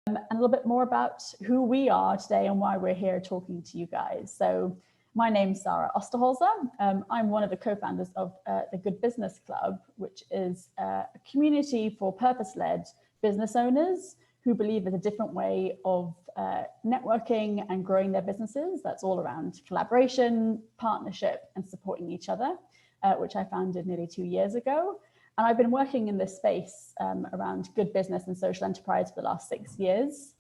and a little bit more about who we are today and why we're here talking to you guys. So my name's Sara Osterholzer. I'm one of the co-founders of the Good Business Club, which is a community for purpose-led business owners who believe there's a different way of networking and growing their businesses. That's all around collaboration, partnership, and supporting each other, which I founded nearly 2 years ago. And I've been working in this space around good business and social enterprise for the last 6 years.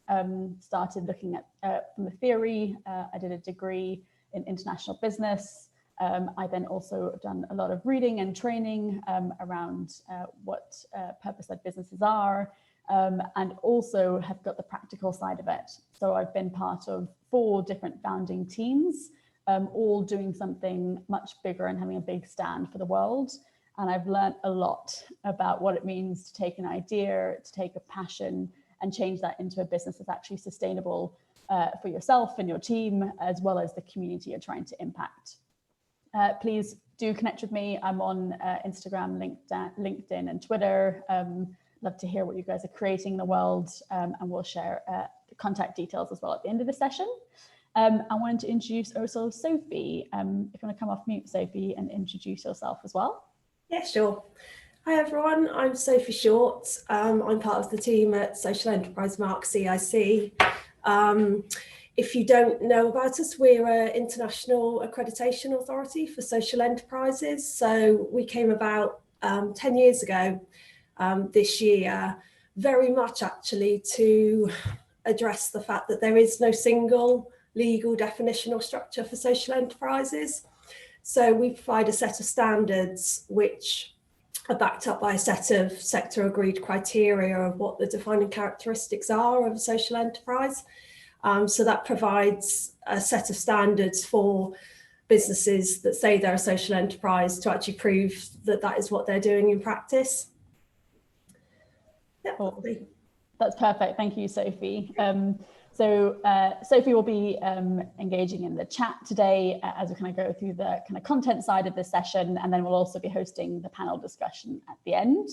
Started looking at from the theory. I did a degree in international business. I then also done a lot of reading and training around what purpose-led businesses are, and also have got the practical side of it. So I've been part of 4 different founding teams, all doing something much bigger and having a big stand for the world. And I've learned a lot about what it means to take an idea, to take a passion and change that into a business that's actually sustainable for yourself and your team, as well as the community you're trying to impact. Please do connect with me. I'm on Instagram, LinkedIn and Twitter. Love to hear what you guys are creating in the world, and we'll share the contact details as well at the end of the session. I wanted to introduce also Sophie. If you want to come off mute, Sophie, and introduce yourself as well. Yeah, sure. Hi everyone, I'm Sophie Short. I'm part of the team at Social Enterprise Mark CIC. If you don't know about us, we're an international accreditation authority for social enterprises. So we came about 10 years ago this year, very much actually to address the fact that there is no single legal definition or structure for social enterprises. So we provide a set of standards which are backed up by a set of sector agreed criteria of what the defining characteristics are of a social enterprise. So that provides a set of standards for businesses that say they're a social enterprise to actually prove that that is what they're doing in practice. Yeah, cool. That's perfect. Thank you, Sophie. So Sophie will be engaging in the chat today as we kind of go through the kind of content side of this session, and then we'll also be hosting the panel discussion at the end.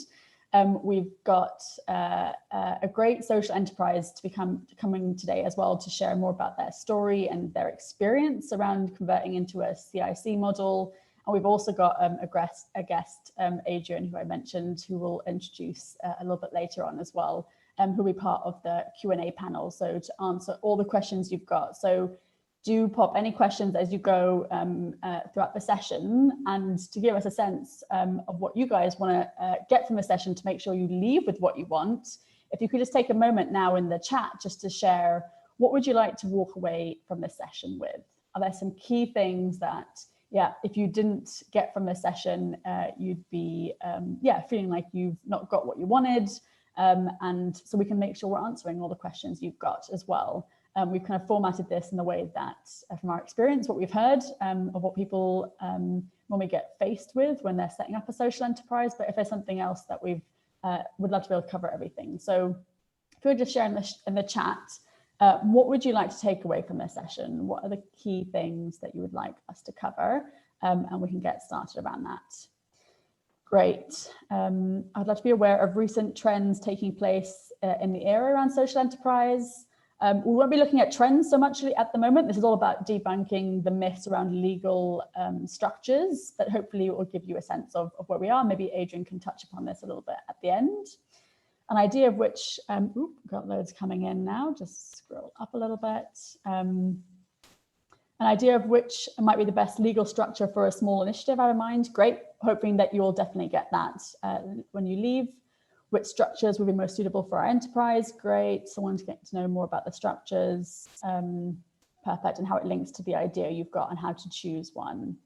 We've got a great social enterprise coming today as well to share more about their story and their experience around converting into a CIC model. And we've also got a guest, Adrian, who I mentioned, who will introduce a little bit later on as well. Who'll be part of the Q&A panel, so to answer all the questions you've got. So do pop any questions as you go throughout the session, and to give us a sense of what you guys want to get from the session to make sure you leave with what you want. If you could just take a moment now in the chat just to share, what would you like to walk away from this session with? Are there some key things that, if you didn't get from this session, you'd be, feeling like you've not got what you wanted? And so we can make sure we're answering all the questions you've got as well. We've kind of formatted this in the way that, from our experience, what we've heard of what people normally get faced with when they're setting up a social enterprise, but if there's something else that we've would love to be able to cover everything. So if you would just share in the chat, what would you like to take away from this session? What are the key things that you would like us to cover? And we can get started around that. Great. I'd love to be aware of recent trends taking place in the area around social enterprise. We won't be looking at trends so much at the moment. This is all about debunking the myths around legal structures, but hopefully it will give you a sense of where we are. Maybe Adrian can touch upon this a little bit at the end. An idea of which, got loads coming in now, just scroll up a little bit. An idea of which might be the best legal structure for a small initiative, I have in mind. Great, hoping that you'll definitely get that when you leave. Which structures would be most suitable for our enterprise? Great, someone to get to know more about the structures. Perfect, and how it links to the idea you've got and how to choose one.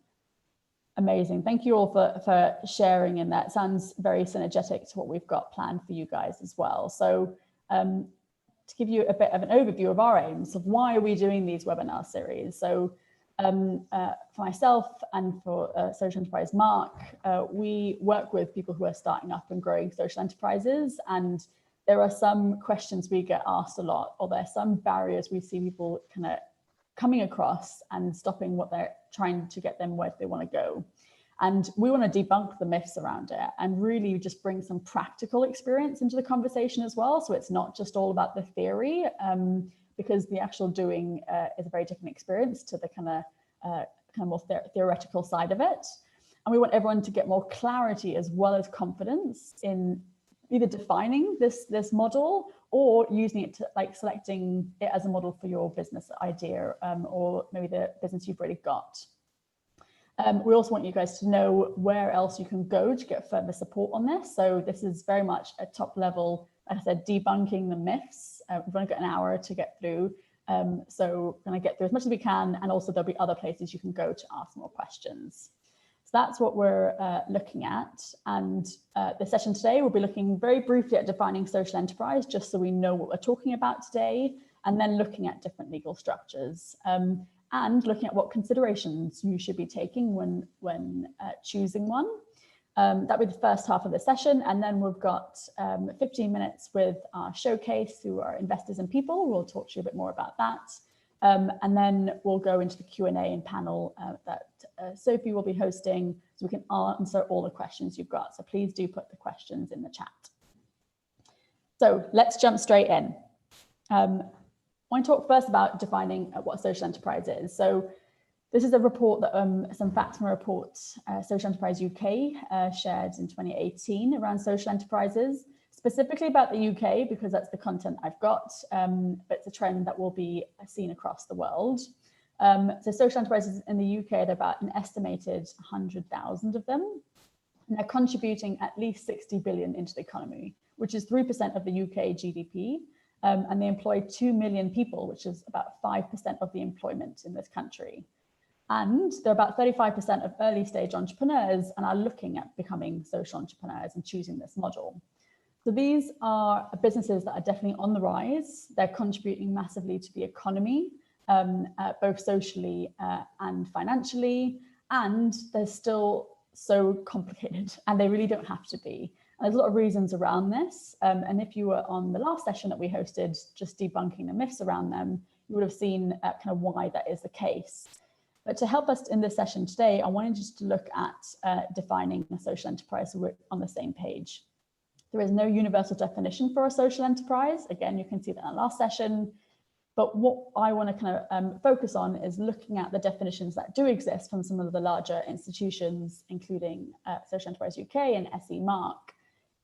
Amazing, thank you all for sharing, and that sounds very synergetic to what we've got planned for you guys as well. So to give you a bit of an overview of our aims of why are we doing these webinar series. So for myself and for Social Enterprise Mark, we work with people who are starting up and growing social enterprises, and there are some questions we get asked a lot, or there are some barriers we see people kind of coming across and stopping what they're trying to get them where they want to go. And we want to debunk the myths around it and really just bring some practical experience into the conversation as well. So it's not just all about the theory, because the actual doing is a very different experience to the kind of more theoretical side of it. And we want everyone to get more clarity as well as confidence in either defining this model or using it to, like, selecting it as a model for your business idea, or maybe the business you've already got. We also want you guys to know where else you can go to get further support on this. So this is very much a top level, like I said, debunking the myths. We've only got an hour to get through. So we're going to get through as much as we can. And also there'll be other places you can go to ask more questions. So that's what we're looking at. And the session today, we'll be looking very briefly at defining social enterprise, just so we know what we're talking about today, and then looking at different legal structures. And looking at what considerations you should be taking when choosing one. That'll be the first half of the session. And then we've got 15 minutes with our showcase through our investors and people. We'll talk to you a bit more about that. And then we'll go into the Q&A and panel that Sophie will be hosting, so we can answer all the questions you've got. So please do put the questions in the chat. So let's jump straight in. I want to talk first about defining what social enterprise is. So this is a report that some facts from a report Social Enterprise UK shared in 2018 around social enterprises, specifically about the UK, because that's the content I've got, but it's a trend that will be seen across the world. So social enterprises in the UK are about an estimated 100,000 of them, and they're contributing at least 60 billion into the economy, which is 3% of the UK GDP. And they employ 2 million people, which is about 5% of the employment in this country. And they're about 35% of early stage entrepreneurs and are looking at becoming social entrepreneurs and choosing this model. So these are businesses that are definitely on the rise. They're contributing massively to the economy, both socially and financially, and they're still so complicated, and they really don't have to be. There's a lot of reasons around this. And if you were on the last session that we hosted, just debunking the myths around them, you would have seen kind of why that is the case. But to help us in this session today, I wanted just to look at defining a social enterprise so we're on the same page. There is no universal definition for a social enterprise. Again, you can see that in the last session. But what I want to kind of focus on is looking at the definitions that do exist from some of the larger institutions, including Social Enterprise UK and SE Mark,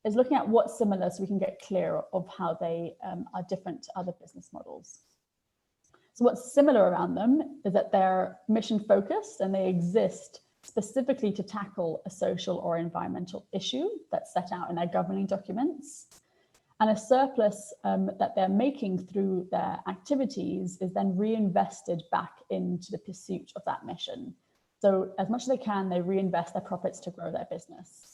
is looking at what's similar so we can get clear of how they are different to other business models. So what's similar around them is that they're mission focused and they exist specifically to tackle a social or environmental issue that's set out in their governing documents. And a surplus that they're making through their activities is then reinvested back into the pursuit of that mission. So as much as they can, they reinvest their profits to grow their business.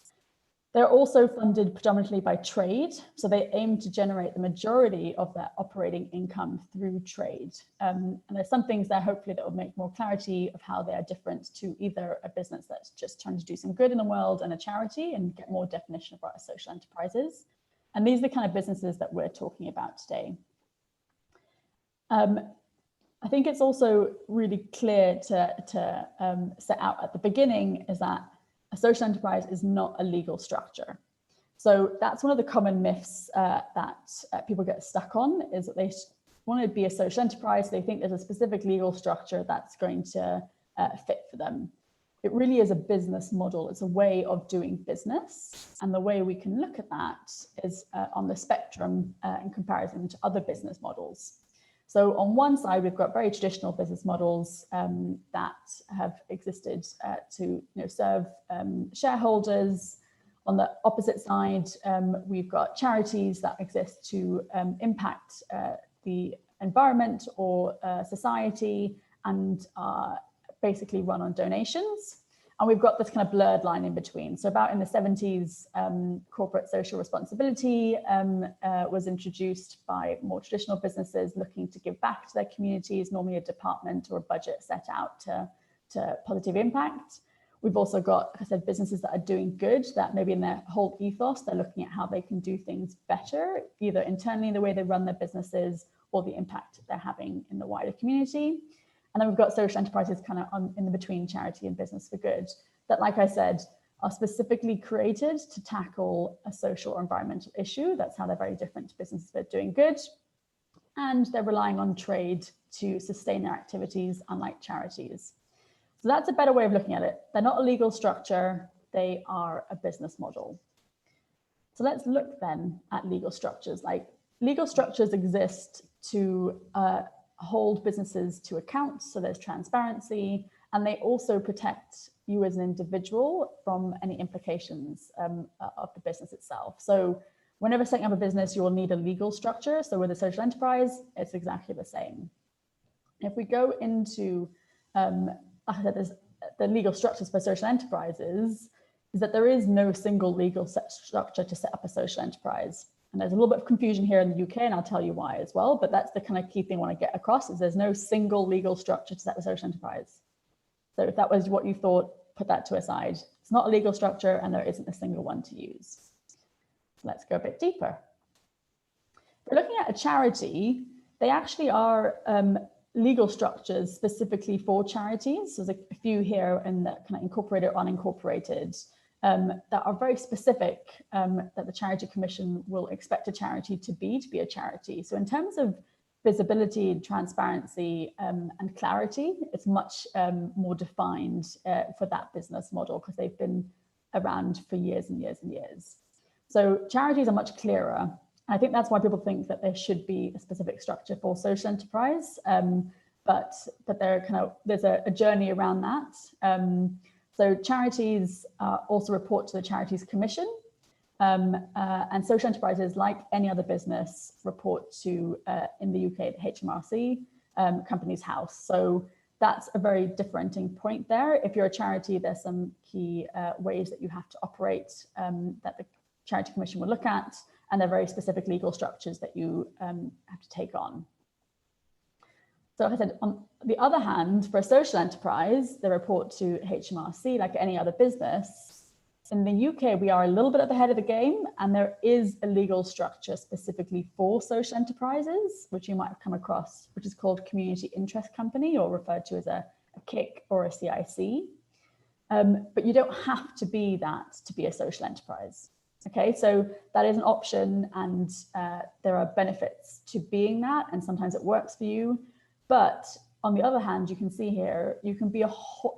They're also funded predominantly by trade, so they aim to generate the majority of their operating income through trade. And there's some things there, hopefully, that will make more clarity of how they are different to either a business that's just trying to do some good in the world and a charity, and get more definition of what are social enterprises. And these are the kind of businesses that we're talking about today. I think it's also really clear to set out at the beginning is that a social enterprise is not a legal structure. So that's one of the common myths that people get stuck on, is that they want to be a social enterprise. They think there's a specific legal structure that's going to fit for them. It really is a business model. It's a way of doing business. And the way we can look at that is on the spectrum in comparison to other business models. So on one side, we've got very traditional business models that have existed to serve shareholders. On the opposite side, we've got charities that exist to impact the environment or society and are basically run on donations. And we've got this kind of blurred line in between. So about in the 70s, corporate social responsibility was introduced by more traditional businesses looking to give back to their communities, normally a department or a budget set out to positive impact. We've also got, like I said, businesses that are doing good, that maybe in their whole ethos, they're looking at how they can do things better, either internally in the way they run their businesses or the impact they're having in the wider community. And then we've got social enterprises kind of in the between charity and business for good that, like I said, are specifically created to tackle a social or environmental issue. That's how they're very different to businesses that are doing good. And they're relying on trade to sustain their activities, unlike charities. So that's a better way of looking at it. They're not a legal structure, they are a business model. So let's look then at legal structures. Like, legal structures exist to hold businesses to account, so there's transparency, and they also protect you as an individual from any implications of the business itself. So whenever setting up a business, you will need a legal structure. So with a social enterprise, it's exactly the same. If we go into, like I said, there's the legal structures for social enterprises, is that there is no single legal structure to set up a social enterprise. And there's a little bit of confusion here in the UK, and I'll tell you why as well, but that's the kind of key thing I want to get across, is there's no single legal structure to set up a social enterprise. So if that was what you thought, put that to a side. It's not a legal structure, and there isn't a single one to use. So let's go a bit deeper. If we're looking at a charity, they actually are legal structures specifically for charities. So there's a few here in the kind of incorporated or unincorporated that are very specific, that the Charity Commission will expect a charity to be a charity. So in terms of visibility, transparency, and clarity, it's much more defined for that business model, because they've been around for years and years and years. So charities are much clearer. And I think that's why people think that there should be a specific structure for social enterprise, but they're kind of, there's a journey around that. So charities also report to the Charities Commission, and social enterprises, like any other business, report to, in the UK, the HMRC, Companies House. So that's a very differentiating point there. If you're a charity, there's some key ways that you have to operate that the Charity Commission will look at, and they're very specific legal structures that you have to take on. So like I said, on the other hand, for a social enterprise, they report to HMRC like any other business. In the UK, we are a little bit at the head of the game, and there is a legal structure specifically for social enterprises, which you might have come across, which is called Community Interest Company, or referred to as a KIC or a CIC. But you don't have to be that to be a social enterprise. Okay, so that is an option, and there are benefits to being that, and sometimes it works for you. But on the other hand, you can see here, you can be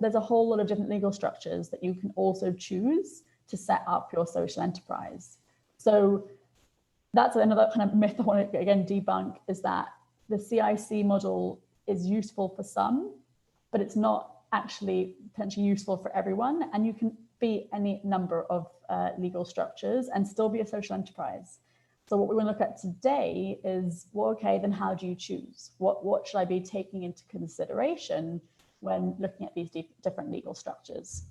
there's a whole lot of different legal structures that you can also choose to set up your social enterprise. So that's another kind of myth I want to again debunk, is that the CIC model is useful for some, but it's not actually potentially useful for everyone. And you can be any number of legal structures and still be a social enterprise. So what we want to look at today is, well, okay, then how do you choose? What should I be taking into consideration when looking at these different legal structures?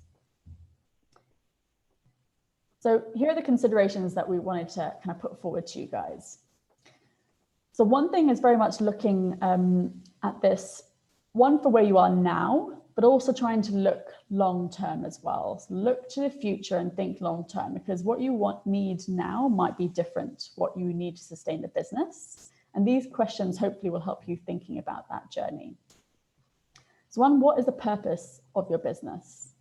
So here are the considerations that we wanted to kind of put forward to you guys. So one thing is very much looking at this, one, for where you are now, but also trying to look long term as well. So look to the future and think long term, because what you need now might be different what you need to sustain the business. And these questions hopefully will help you thinking about that journey. So one, what is the purpose of your business?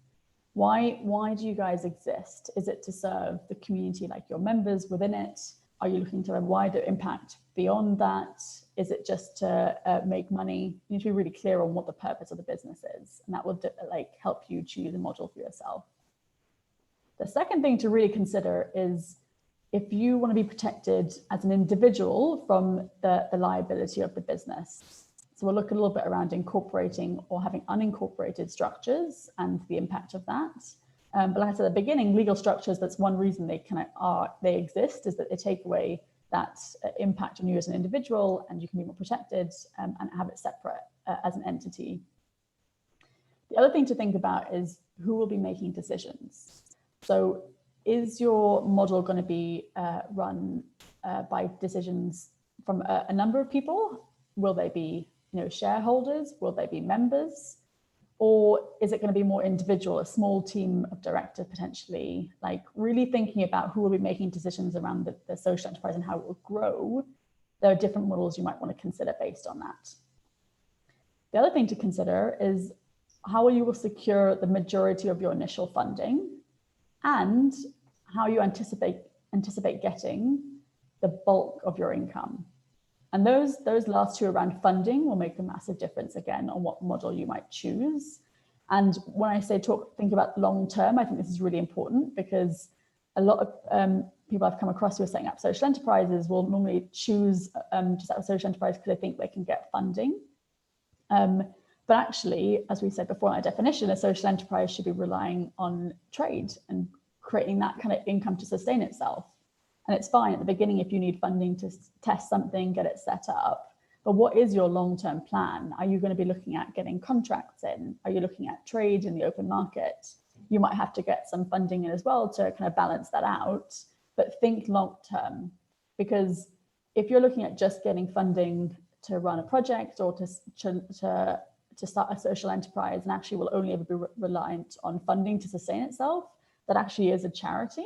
Why do you guys exist? Is it to serve the community, like your members within it? Are you looking to have a wider impact beyond that? Is it just to make money? You need to be really clear on what the purpose of the business is, and that will help you choose a model for yourself. The second thing to really consider is if you want to be protected as an individual from the liability of the business. So we'll look a little bit around incorporating or having unincorporated structures and the impact of that. But like I said at the beginning, legal structures, that's one reason they they exist, is that they take away that impact on you as an individual, and you can be more protected and have it separate as an entity. The other thing to think about is who will be making decisions. So is your model going to be run by decisions from a number of people? Will they be shareholders? Will they be members? Or is it going to be more individual, a small team of directors potentially, like really thinking about who will be making decisions around the social enterprise and how it will grow? There are different models you might want to consider based on that. The other thing to consider is how you will secure the majority of your initial funding, and how you anticipate getting the bulk of your income. And those last two around funding will make a massive difference again on what model you might choose. And when I say think about long term, I think this is really important, because a lot of people I've come across who are setting up social enterprises will normally choose to set up a social enterprise because they think they can get funding. But actually, as we said before in our definition, a social enterprise should be relying on trade and creating that kind of income to sustain itself. And it's fine at the beginning if you need funding to test something, get it set up. But what is your long-term plan? Are you going to be looking at getting contracts in? Are you looking at trade in the open market? You might have to get some funding in as well to kind of balance that out. But think long-term, because if you're looking at just getting funding to run a project or to start a social enterprise, and actually will only ever be reliant on funding to sustain itself, that actually is a charity.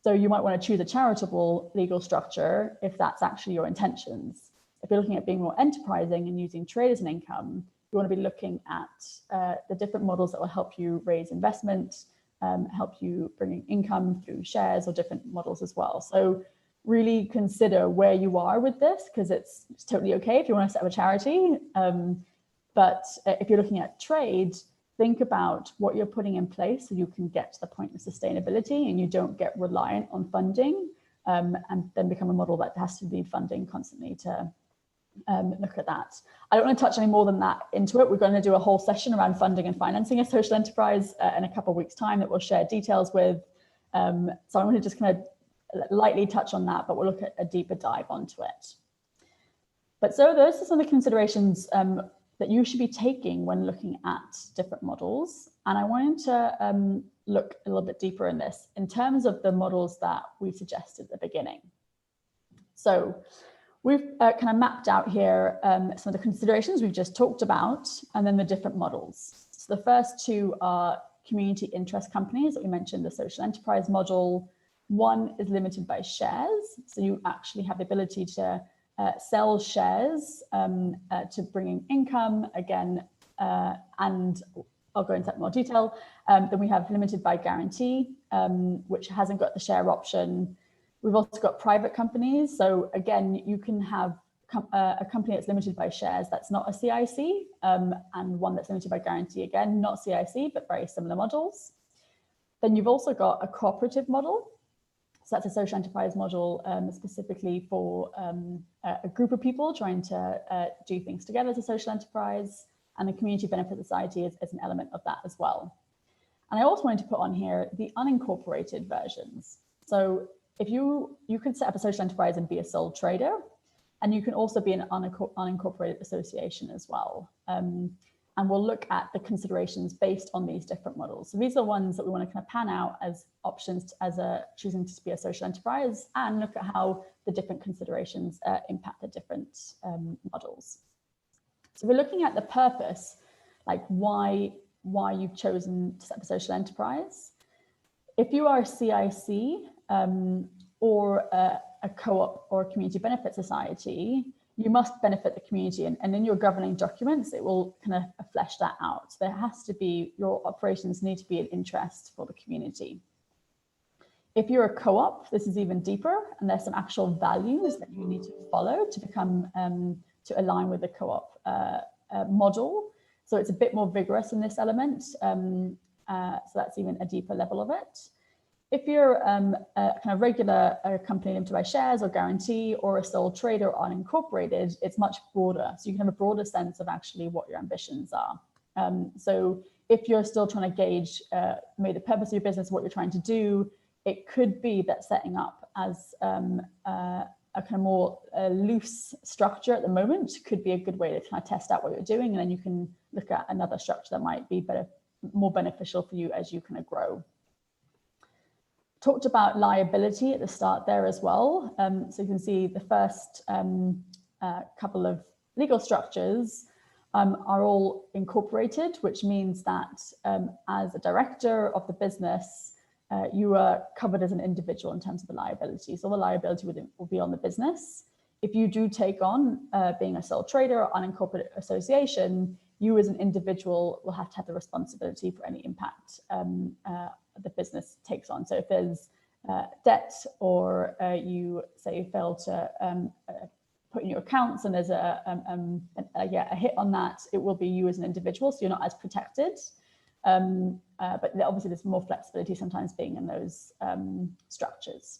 So you might want to choose a charitable legal structure if that's actually your intentions. If you're looking at being more enterprising and using trade as an income, you want to be looking at the different models that will help you raise investment, help you bring in income through shares or different models as well. So really consider where you are with this, because it's totally okay if you want to set up a charity. But if you're looking at trade, think about what you're putting in place so you can get to the point of sustainability and you don't get reliant on funding, and then become a model that has to need funding constantly to look at that. I don't want to touch any more than that into it. We're going to do a whole session around funding and financing a social enterprise in a couple of weeks' time that we'll share details with. So I'm going to just kind of lightly touch on that, but we'll look at a deeper dive onto it. But so those are some of the considerations that you should be taking when looking at different models. And I wanted to look a little bit deeper in this in terms of the models that we suggested at the beginning. So we've kind of mapped out here some of the considerations we've just talked about, and then the different models. So the first two are community interest companies that we mentioned, the social enterprise model. One is limited by shares. So you actually have the ability to sell shares to bring in income again, and I'll go into that in more detail. Then we have limited by guarantee, which hasn't got the share option. We've also got private companies. So again, you can have a company that's limited by shares that's not a CIC, and one that's limited by guarantee, again, not CIC, but very similar models. Then you've also got a cooperative model. So that's a social enterprise model specifically for a group of people trying to do things together as a social enterprise, and the community benefit society is an element of that as well. And I also wanted to put on here the unincorporated versions. So if you can set up a social enterprise and be a sole trader, and you can also be an unincorporated association as well. And we'll look at the considerations based on these different models. So these are ones that we want to kind of pan out as options as choosing to be a social enterprise, and look at how the different considerations impact the different models. So we're looking at the purpose, like why you've chosen to set up a social enterprise. If you are a CIC or a co-op or a community benefit society, you must benefit the community, and in your governing documents, it will kind of flesh that out. There has to be, your operations need to be an interest for the community. If you're a co-op, this is even deeper, and there's some actual values that you need to follow to become, to align with the co-op model. So it's a bit more vigorous in this element. So that's even a deeper level of it. If you're a kind of regular company limited by shares or guarantee, or a sole trader or unincorporated, it's much broader. So you can have a broader sense of actually what your ambitions are. So if you're still trying to gauge maybe the purpose of your business, what you're trying to do, it could be that setting up as a kind of more loose structure at the moment could be a good way to kind of test out what you're doing, and then you can look at another structure that might be more beneficial for you as you kind of grow. Talked about liability at the start there as well. So you can see the first couple of legal structures are all incorporated, which means that as a director of the business, you are covered as an individual in terms of the liability. So the liability will be on the business. If you do take on being a sole trader or unincorporated association, you as an individual will have to have the responsibility for any impact the business takes on. So if there's debt, or you say you fail to put in your accounts and there's a hit on that, it will be you as an individual, so you're not as protected. But obviously there's more flexibility sometimes being in those structures.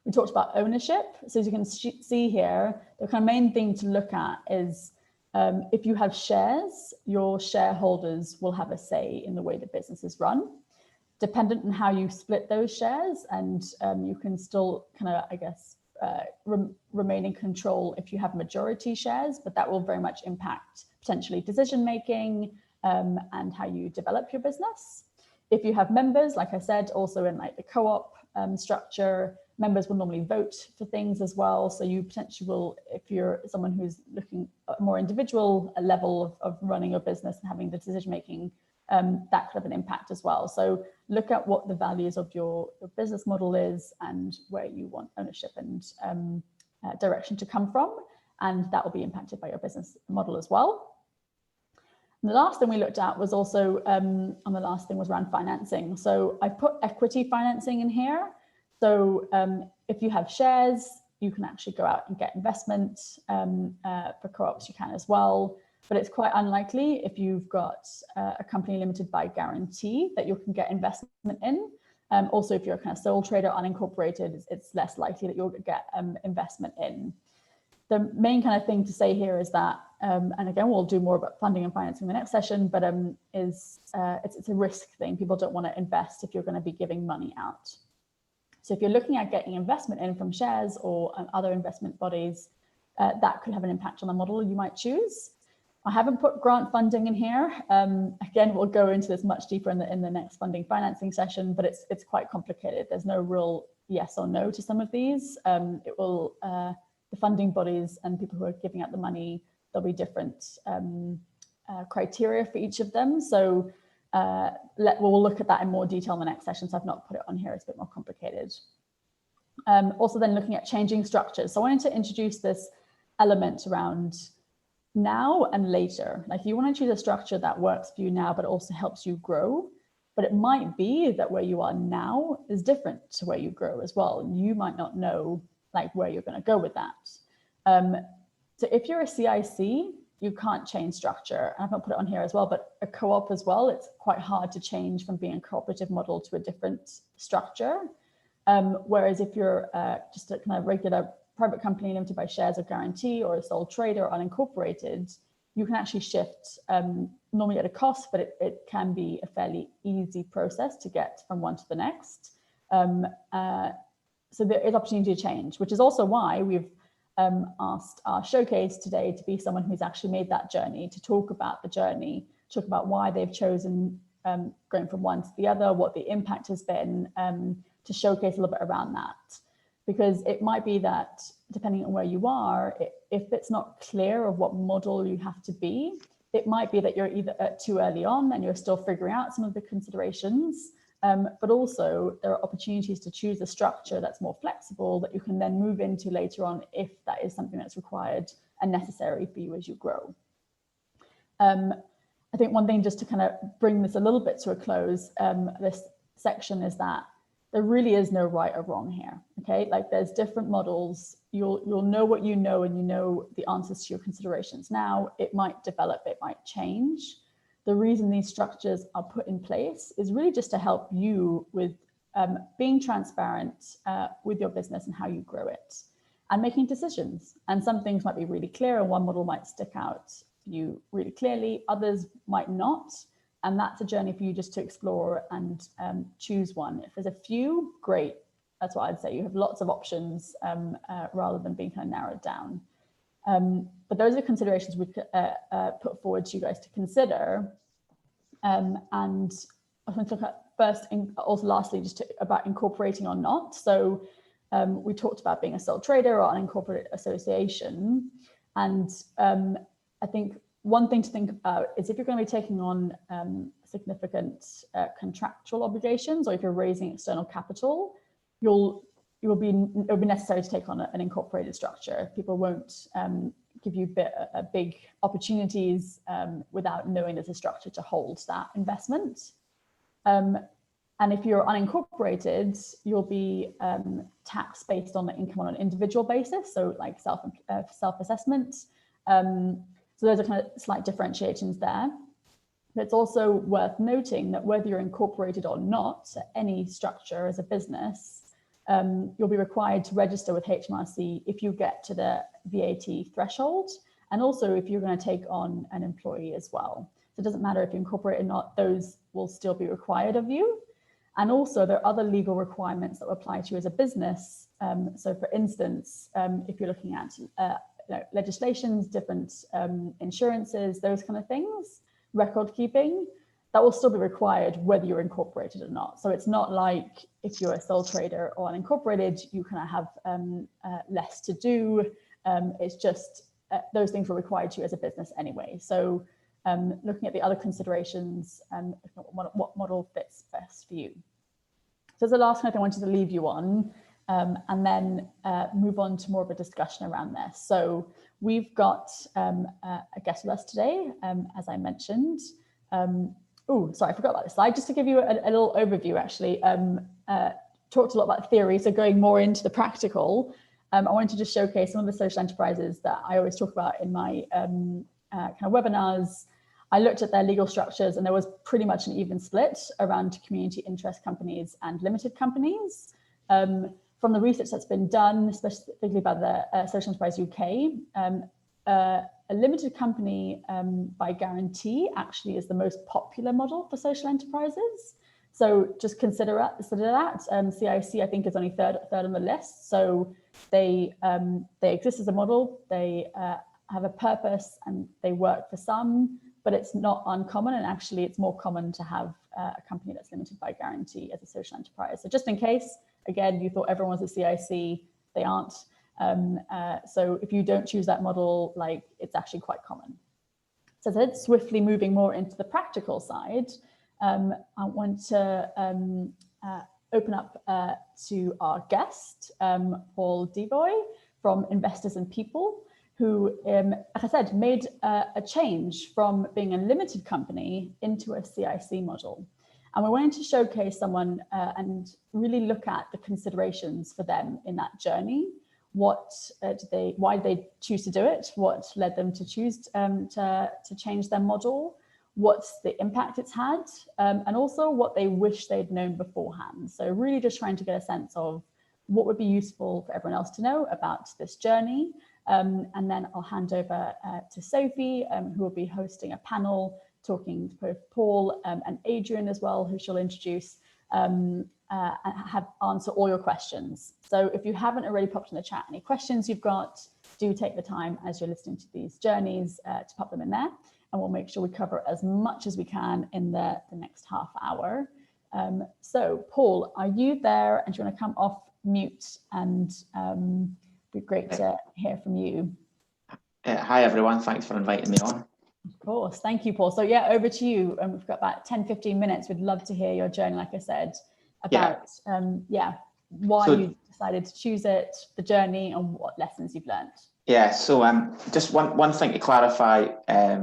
We talked about ownership. So as you can see here, the kind of main thing to look at is if you have shares, your shareholders will have a say in the way the business is run. Dependent on how you split those shares, and you can still kind of, I guess, remain in control if you have majority shares, but that will very much impact potentially decision making and how you develop your business. If you have members, like I said, also in like the co-op structure, members will normally vote for things as well. So you potentially will, if you're someone who's looking at a more individual level of running your business and having the decision making, that could have an impact as well. So look at what the values of your business model is and where you want ownership and direction to come from, and that will be impacted by your business model as well. And the last thing we looked at was also on the last thing was around financing. So I put equity financing in here. So if you have shares, you can actually go out and get investment. For co-ops, you can as well. But it's quite unlikely if you've got a company limited by guarantee that you can get investment in. Also, if you're a kind of sole trader, unincorporated, it's less likely that you'll get investment in. The main kind of thing to say here is that, and again, we'll do more about funding and financing in the next session, but it's a risk thing. People don't want to invest if you're going to be giving money out. So if you're looking at getting investment in from shares or other investment bodies, that could have an impact on the model you might choose. I haven't put grant funding in here. Again, we'll go into this much deeper in the next funding financing session, but it's quite complicated. There's no real yes or no to some of these. The funding bodies and people who are giving out the money, there'll be different criteria for each of them. So we'll look at that in more detail in the next session. So I've not put it on here, it's a bit more complicated. Also then looking at changing structures. So I wanted to introduce this element around now and later. Like you want to choose a structure that works for you now, but also helps you grow. But it might be that where you are now is different to where you grow as well. And you might not know like where you're going to go with that. So if you're a CIC, you can't change structure. And I've not put it on here as well, but a co-op as well, it's quite hard to change from being a cooperative model to a different structure. Whereas if you're just a kind of regular private company limited by shares or guarantee, or a sole trader or unincorporated, you can actually shift normally at a cost, but it can be a fairly easy process to get from one to the next. So there is opportunity to change, which is also why we've asked our showcase today to be someone who's actually made that journey, to talk about the journey, talk about why they've chosen going from one to the other, what the impact has been, to showcase a little bit around that. Because it might be that depending on where you are, if it's not clear of what model you have to be, it might be that you're either too early on and you're still figuring out some of the considerations, but also there are opportunities to choose a structure that's more flexible that you can then move into later on if that is something that's required and necessary for you as you grow. I think one thing just to kind of bring this a little bit to a close, this section, is that there really is no right or wrong here, okay? Like there's different models. You'll know what you know, and you know the answers to your considerations now. It might develop, it might change. The reason these structures are put in place is really just to help you with being transparent with your business and how you grow it and making decisions. And some things might be really clear and one model might stick out for you really clearly, others might not. And that's a journey for you just to explore and choose one. If there's a few, great. That's what I'd say. You have lots of options rather than being kind of narrowed down. But those are considerations we put forward to you guys to consider. And I want to look at first, also lastly, just about incorporating or not. So we talked about being a sole trader or unincorporated association. And I think one thing to think about is if you're going to be taking on significant contractual obligations, or if you're raising external capital, it'll be necessary to take on an incorporated structure. People won't give you big opportunities without knowing there's a structure to hold that investment. And if you're unincorporated, you'll be taxed based on the income on an individual basis, so like self-assessment. So those are kind of slight differentiations there. But it's also worth noting that whether you're incorporated or not, any structure as a business, you'll be required to register with HMRC if you get to the VAT threshold, and also if you're going to take on an employee as well. So it doesn't matter if you're incorporated or not, those will still be required of you. And also there are other legal requirements that will apply to you as a business. So for instance, if you're looking at legislations, different insurances, those kind of things, record keeping, that will still be required whether you're incorporated or not. So it's not like if you're a sole trader or unincorporated, you kind of have less to do. It's just those things were required to you as a business anyway. So looking at the other considerations, what model fits best for you. So the last note I wanted to leave you on, and then move on to more of a discussion around this. So we've got a guest with us today, as I mentioned. Oh, sorry, I forgot about this slide. Just to give you a little overview, actually, talked a lot about theory, so going more into the practical. I wanted to just showcase some of the social enterprises that I always talk about in my kind of webinars. I looked at their legal structures, and there was pretty much an even split around community interest companies and limited companies. From the research that's been done, specifically by the Social Enterprise UK, a limited company by guarantee actually is the most popular model for social enterprises. So just consider that. CIC, I think, is only third on the list. So they exist as a model. They have a purpose and they work for some, but it's not uncommon. And actually, it's more common to have a company that's limited by guarantee as a social enterprise. So just in case, again, you thought everyone was a CIC, they aren't. So if you don't choose that model, like, it's actually quite common. So then swiftly moving more into the practical side, I want to open up to our guest, Paul Devoy from Investors and People, who, like I said, made a change from being a limited company into a CIC model. And we wanted to showcase someone and really look at the considerations for them in that journey. Why did they choose to do it? What led them to choose to change their model? What's the impact it's had? And also what they wish they'd known beforehand. So really just trying to get a sense of what would be useful for everyone else to know about this journey. And then I'll hand over to Sophie, who will be hosting a panel talking to both Paul and Adrian as well, who she'll introduce, and answer all your questions. So if you haven't already popped in the chat any questions you've got, do take the time as you're listening to these journeys to pop them in there, and we'll make sure we cover as much as we can in the next half hour. So Paul, are you there? And do you want to come off mute? And it'd be great to hear from you. Hi everyone, thanks for inviting me on. Of course, thank you, Paul. So yeah, over to you. We've got about 10-15 minutes. We'd love to hear your journey, like I said, about why you decided to choose it, the journey, and what lessons you've learned. Yeah, so just one thing to clarify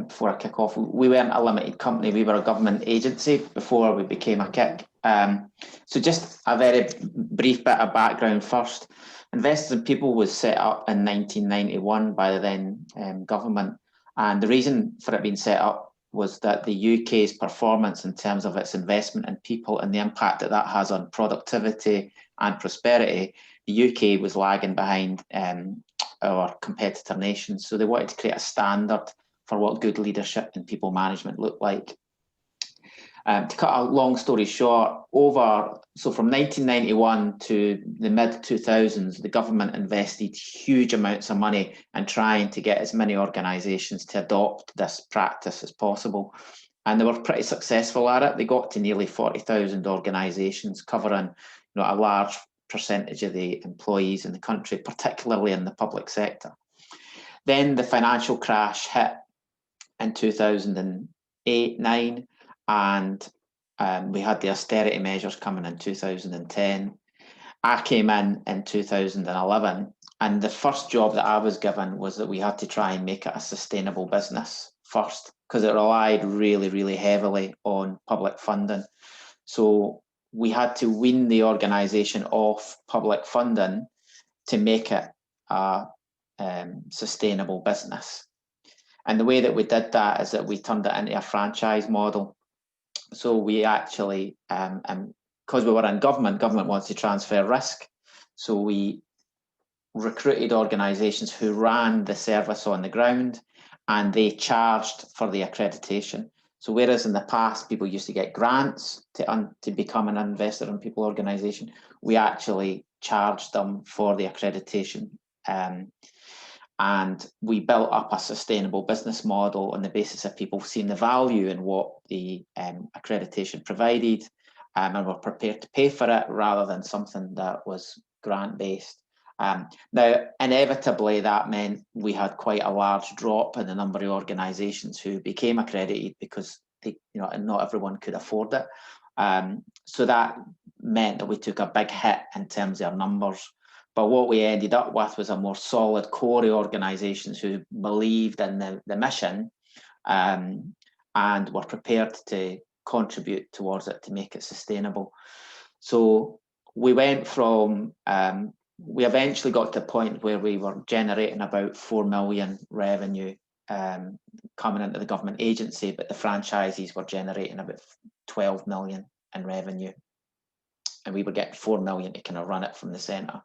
before I kick off. We weren't a limited company, we were a government agency before we became a KIC. So just a very brief bit of background first. Investors and People was set up in 1991 by the then government. And the reason for it being set up was that the UK's performance in terms of its investment in people and the impact that that has on productivity and prosperity, the UK was lagging behind our competitor nations. So they wanted to create a standard for what good leadership and people management looked like. To cut a long story short, so from 1991 to the mid-2000s, the government invested huge amounts of money in trying to get as many organisations to adopt this practice as possible. And they were pretty successful at it. They got to nearly 40,000 organisations, covering a large percentage of the employees in the country, particularly in the public sector. Then the financial crash hit in 2008-9. And we had the austerity measures coming in 2010. I came in 2011, And the first job that I was given was that we had to try and make it a sustainable business first, because it relied really, really heavily on public funding. So we had to wean the organisation off public funding to make it a sustainable business. And the way that we did that is that we turned it into a franchise model. So we actually, because we were in government wants to transfer risk. So we recruited organisations who ran the service on the ground, and they charged for the accreditation. So whereas in the past people used to get grants to become an investor in people organisation, we actually charged them for the accreditation. And we built up a sustainable business model on the basis of people seeing the value in what the accreditation provided, and were prepared to pay for it rather than something that was grant-based. Now, inevitably, that meant we had quite a large drop in the number of organisations who became accredited, because not everyone could afford it. So that meant that we took a big hit in terms of our numbers. But what we ended up with was a more solid core of organisations who believed in the mission, and were prepared to contribute towards it to make it sustainable. So we went from, we eventually got to a point where we were generating about 4 million revenue coming into the government agency, but the franchisees were generating about 12 million in revenue. And we were getting 4 million to kind of run it from the centre.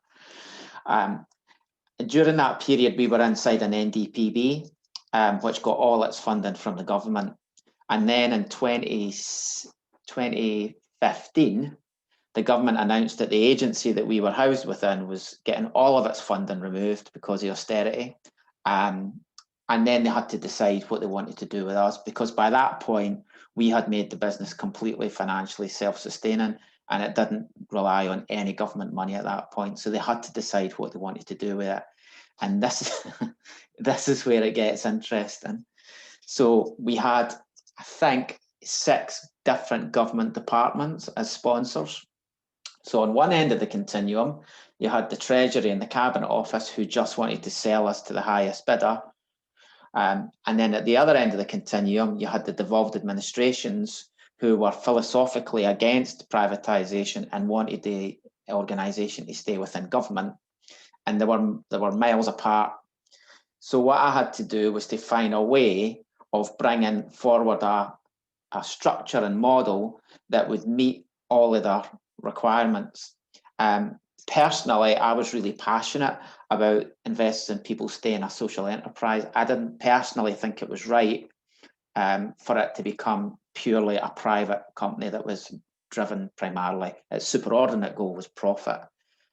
During that period, we were inside an NDPB, which got all its funding from the government. And then in 2015, the government announced that the agency that we were housed within was getting all of its funding removed because of austerity. And then they had to decide what they wanted to do with us, because by that point, we had made the business completely financially self-sustaining, and it didn't rely on any government money at that point. So they had to decide what they wanted to do with it. And this is where it gets interesting. So we had, I think, 6 different government departments as sponsors. So on one end of the continuum, you had the Treasury and the Cabinet Office, who just wanted to sell us to the highest bidder. And then at the other end of the continuum, you had the devolved administrations, who were philosophically against privatisation and wanted the organisation to stay within government. And they were miles apart. So what I had to do was to find a way of bringing forward a structure and model that would meet all of their requirements. Personally, I was really passionate about investing in people staying a social enterprise. I didn't personally think it was right for it to become purely a private company that was driven primarily. Its superordinate goal was profit.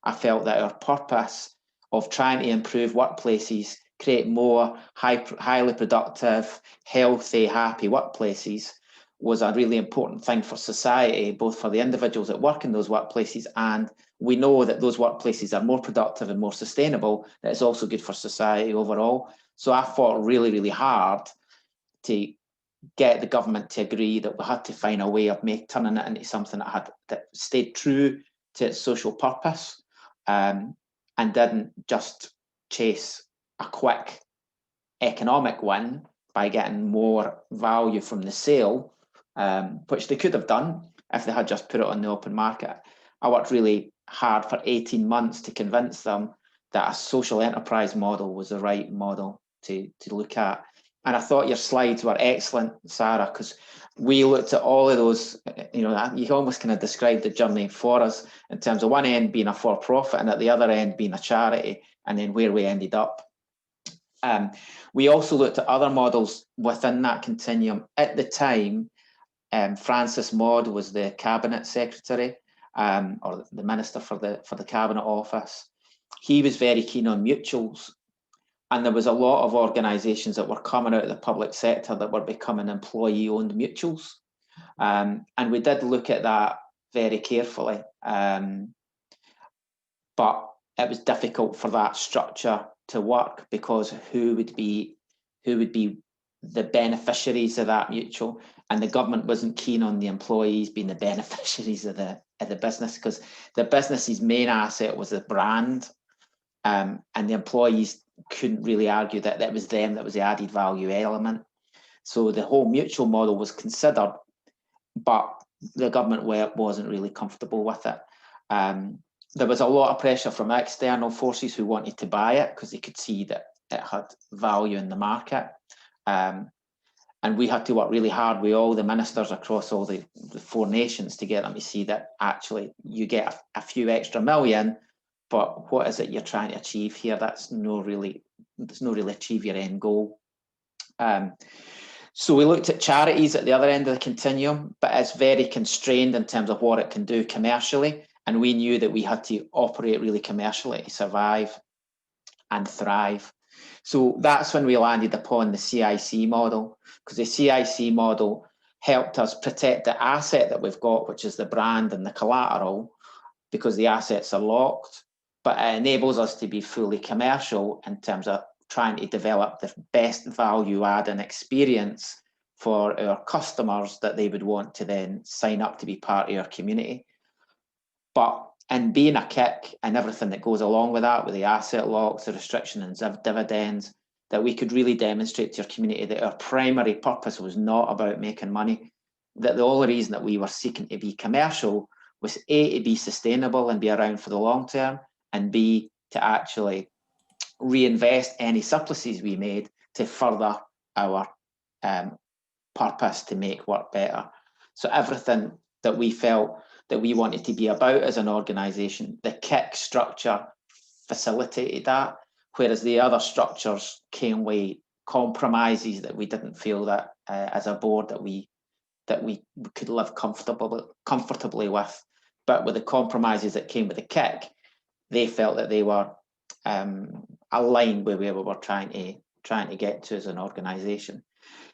I felt that our purpose of trying to improve workplaces, create more highly productive, healthy, happy workplaces, was a really important thing for society, both for the individuals that work in those workplaces, and we know that those workplaces are more productive and more sustainable, that it's also good for society overall. So I fought really, really hard to get the government to agree that we had to find a way of turning it into something that stayed true to its social purpose, and didn't just chase a quick economic win by getting more value from the sale, which they could have done if they had just put it on the open market. I worked really hard for 18 months to convince them that a social enterprise model was the right model to look at. And I thought your slides were excellent, Sarah, because we looked at all of those, you almost kind of described the journey for us in terms of one end being a for-profit and at the other end being a charity, and then where we ended up. We also looked at other models within that continuum. At the time, Francis Maud was the Cabinet Secretary, or the Minister for the Cabinet Office. He was very keen on mutuals. And there was a lot of organisations that were coming out of the public sector that were becoming employee-owned mutuals. And we did look at that very carefully. But it was difficult for that structure to work, because who would be the beneficiaries of that mutual? And the government wasn't keen on the employees being the beneficiaries of the business, because the business's main asset was the brand. and the employees couldn't really argue that that was them, that was the added value element. So the whole mutual model was considered, but the government wasn't really comfortable with it. There was a lot of pressure from external forces who wanted to buy it because they could see that it had value in the market. And we had to work really hard with all the ministers across all the 4 nations to get them to see that actually you get a few extra million, but what is it you're trying to achieve here? Does not really achieve your end goal. So we looked at charities at the other end of the continuum, but it's very constrained in terms of what it can do commercially. And we knew that we had to operate really commercially to survive and thrive. So that's when we landed upon the CIC model, because the CIC model helped us protect the asset that we've got, which is the brand and the collateral, because the assets are locked, but it enables us to be fully commercial in terms of trying to develop the best value add and experience for our customers that they would want to then sign up to be part of our community. But in being a kick and everything that goes along with that, with the asset locks, the restrictions and dividends, that we could really demonstrate to our community that our primary purpose was not about making money, that the only reason that we were seeking to be commercial was A, to be sustainable and be around for the long term, and B, to actually reinvest any surpluses we made to further our purpose to make work better. So everything that we felt that we wanted to be about as an organisation, the kick structure facilitated that, whereas the other structures came with compromises that we didn't feel that as a board that we could live comfortably with. But with the compromises that came with the kick, they felt that they were aligned with where we were trying to get to as an organisation.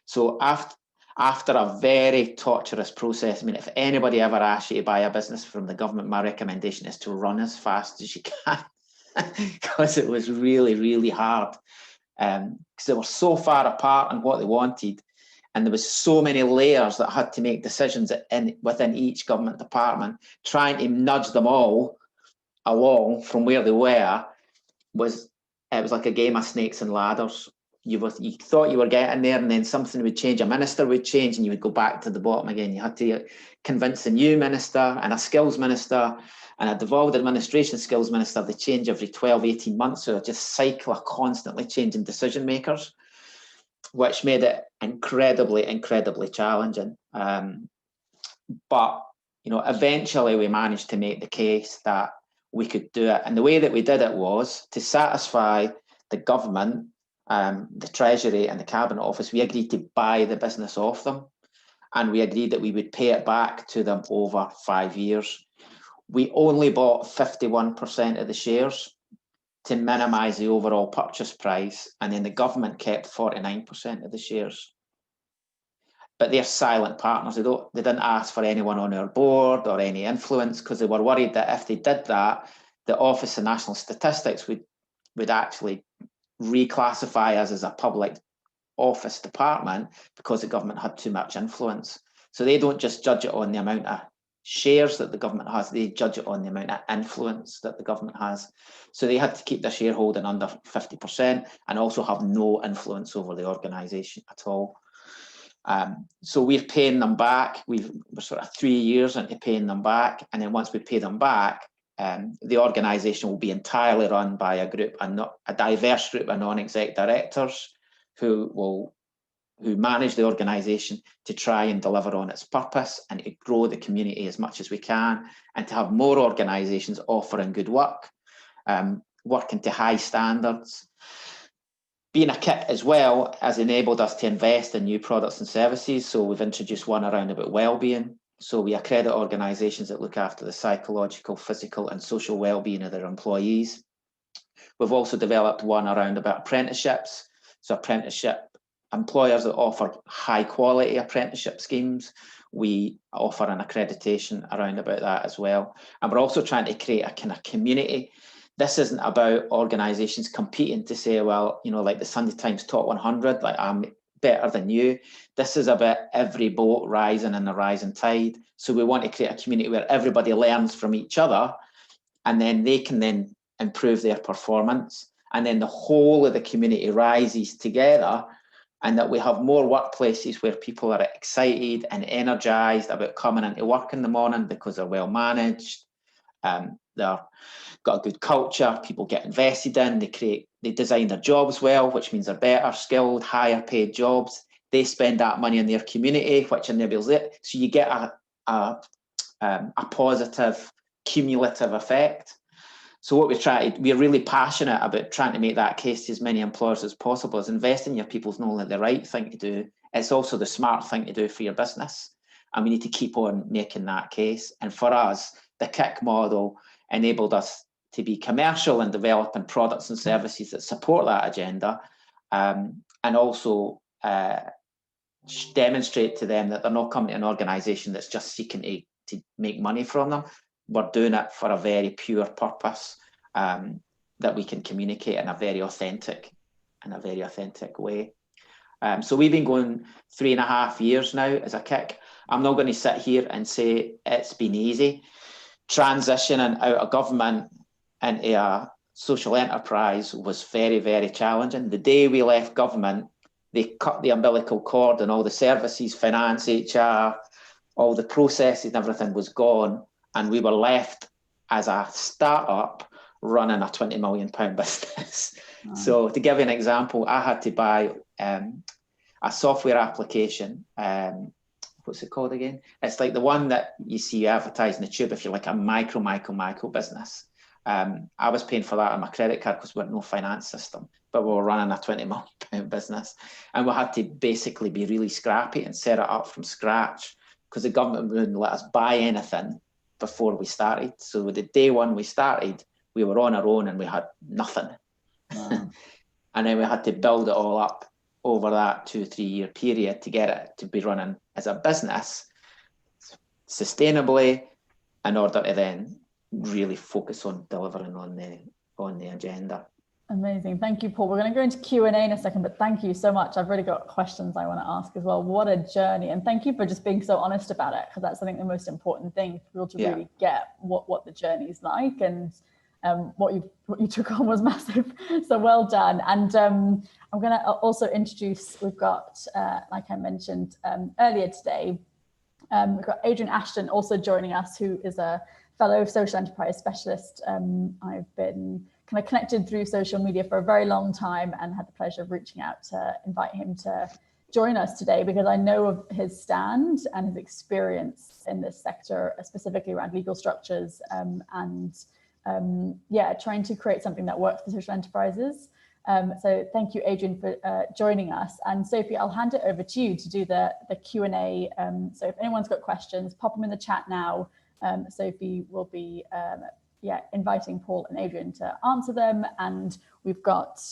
So after a very torturous process, I mean, if anybody ever asks you to buy a business from the government, my recommendation is to run as fast as you can, because it was really, really hard. Because they were so far apart on what they wanted, and there was so many layers that had to make decisions within each government department, trying to nudge them all along from where they were. It was like a game of snakes and ladders. You thought you were getting there, and then something would change. A minister would change, and you would go back to the bottom again. You had to convince a new minister and a skills minister and a devolved administration skills minister. They change every 12, 18 months. So just cycle of constantly changing decision makers, which made it incredibly, incredibly challenging. But eventually we managed to make the case that we could do it. And the way that we did it was to satisfy the government, the Treasury and the Cabinet Office. We agreed to buy the business off them, and we agreed that we would pay it back to them over 5 years. We only bought 51% of the shares to minimise the overall purchase price, and then the government kept 49% of the shares. But they're silent partners. They didn't ask for anyone on our board or any influence, because they were worried that if they did that, the Office of National Statistics would actually reclassify us as a public office department, because the government had too much influence. So they don't just judge it on the amount of shares that the government has, they judge it on the amount of influence that the government has. So they had to keep their shareholding under 50% and also have no influence over the organisation at all. So we're paying them back. We're sort of 3 years into paying them back, and then once we pay them back, the organisation will be entirely run by a diverse group of non-exec directors who manage the organisation to try and deliver on its purpose and to grow the community as much as we can, and to have more organisations offering good work, working to high standards. Being a kit as well has enabled us to invest in new products and services. So we've introduced one around about well-being. So we accredit organisations that look after the psychological, physical and social well-being of their employees. We've also developed one around about apprenticeships. So apprenticeship employers that offer high quality apprenticeship schemes, we offer an accreditation around about that as well. And we're also trying to create a kind of community. This isn't about organisations competing to say, well, like the Sunday Times Top 100, like I'm better than you. This is about every boat rising in the rising tide. So we want to create a community where everybody learns from each other, and then they can then improve their performance, and then the whole of the community rises together, and that we have more workplaces where people are excited and energized about coming into work in the morning because they're well managed, they've got a good culture, people get invested in, they design their jobs well, which means they're better skilled, higher paid jobs. They spend that money in their community, which enables it. So you get a positive cumulative effect. So what we're really passionate about trying to make that case to as many employers as possible. Is investing in your people is not only the right thing to do, it's also the smart thing to do for your business. And we need to keep on making that case. And for us, the KIC model enabled us to be commercial and developing products and services that support that agenda, and also demonstrate to them that they're not coming to an organisation that's just seeking to make money from them. We're doing it for a very pure purpose that we can communicate in a very authentic way. So we've been going 3.5 years now as a KIC. I'm not going to sit here and say it's been easy. Transitioning out of government into a social enterprise was very, very challenging. The day we left government, they cut the umbilical cord and all the services, finance, HR, all the processes and everything was gone. And we were left as a startup running a £20 million business. Wow. So to give you an example, I had to buy a software application. What's it called again? It's like the one that you see advertised in the tube if you're like a micro business. I was paying for that on my credit card because we had no finance system, but we were running a £20 million business. And we had to basically be really scrappy and set it up from scratch because the government wouldn't let us buy anything before we started. So the day one we started, we were on our own and we had nothing. Wow. And then we had to build it all up over that 2-3 year period to get it to be running as a business sustainably in order to then really focus on delivering on the agenda. Amazing. Thank you, Paul. We're going to go into Q&A in a second, but thank you so much. I've really got questions I want to ask as well. What a journey. And thank you for just being so honest about it, because that's, I think, the most important thing for people to really get what the journey is like. And what you took on was massive. So well done. And I'm going to also introduce, we've got, like I mentioned earlier today, we've got Adrian Ashton also joining us, who is a fellow social enterprise specialist. I've been kind of connected through social media for a very long time and had the pleasure of reaching out to invite him to join us today because I know of his stand and his experience in this sector, specifically around legal structures trying to create something that works for social enterprises. So thank you, Adrian, for joining us. And Sophie, I'll hand it over to you to do the Q&A. So if anyone's got questions, pop them in the chat now. Sophie will be inviting Paul and Adrian to answer them. And we've got,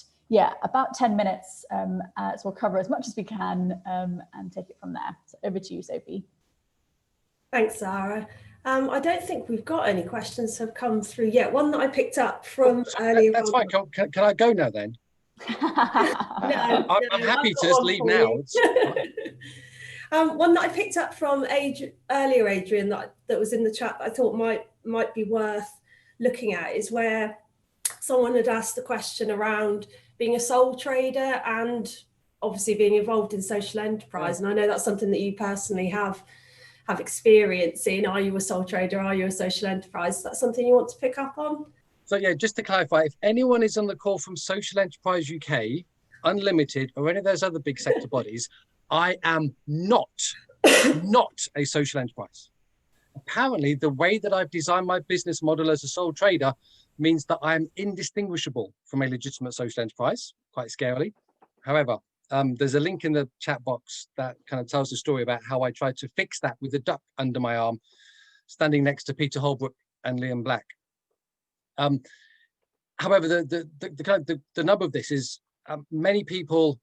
about 10 minutes. So we'll cover as much as we can and take it from there. So over to you, Sophie. Thanks, Sara. I don't think we've got any questions have come through yet. One that I picked up from earlier. That's fine. Can I go now then? I'm happy to just leave now. One that I picked up from earlier, Adrian, that was in the chat that I thought might be worth looking at is where someone had asked the question around being a sole trader and obviously being involved in social enterprise. And I know that's something that you personally have experience in. Are you a sole trader? Are you a social enterprise? Is that something you want to pick up on? So yeah, just to clarify, if anyone is on the call from Social Enterprise UK, Unlimited, or any of those other big sector bodies, I am not a social enterprise. Apparently, the way that I've designed my business model as a sole trader means that I'm indistinguishable from a legitimate social enterprise, quite scarily. However, there's a link in the chat box that kind of tells the story about how I tried to fix that with a duck under my arm, standing next to Peter Holbrook and Liam Black. However, the nub of this is many people